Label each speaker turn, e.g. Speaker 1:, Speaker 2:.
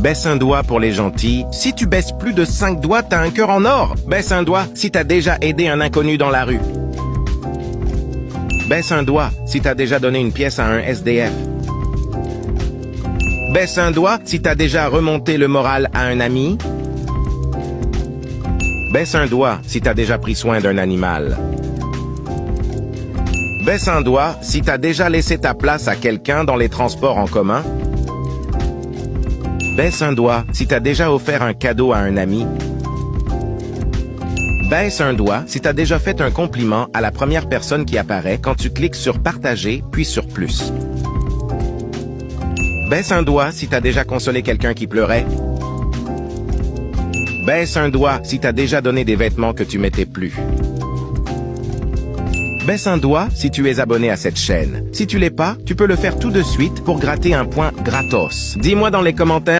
Speaker 1: Baisse un doigt pour les gentils. Si tu baisses plus de 5 doigts, t'as un cœur en or. Baisse un doigt si t'as déjà aidé un inconnu dans la rue. Baisse un doigt si t'as déjà donné une pièce à un SDF. Baisse un doigt si t'as déjà remonté le moral à un ami. Baisse un doigt si t'as déjà pris soin d'un animal. Baisse un doigt si t'as déjà laissé ta place à quelqu'un dans les transports en commun. Baisse un doigt si t'as déjà offert un cadeau à un ami. Baisse un doigt si t'as déjà fait un compliment à la première personne qui apparaît quand tu cliques sur partager puis sur plus. Baisse un doigt si t'as déjà consolé quelqu'un qui pleurait. Baisse un doigt si t'as déjà donné des vêtements que tu mettais plus. Baisse un doigt si tu es abonné à cette chaîne. Si tu l'es pas, tu peux le faire tout de suite pour gratter un point gratos. Dis-moi dans les commentaires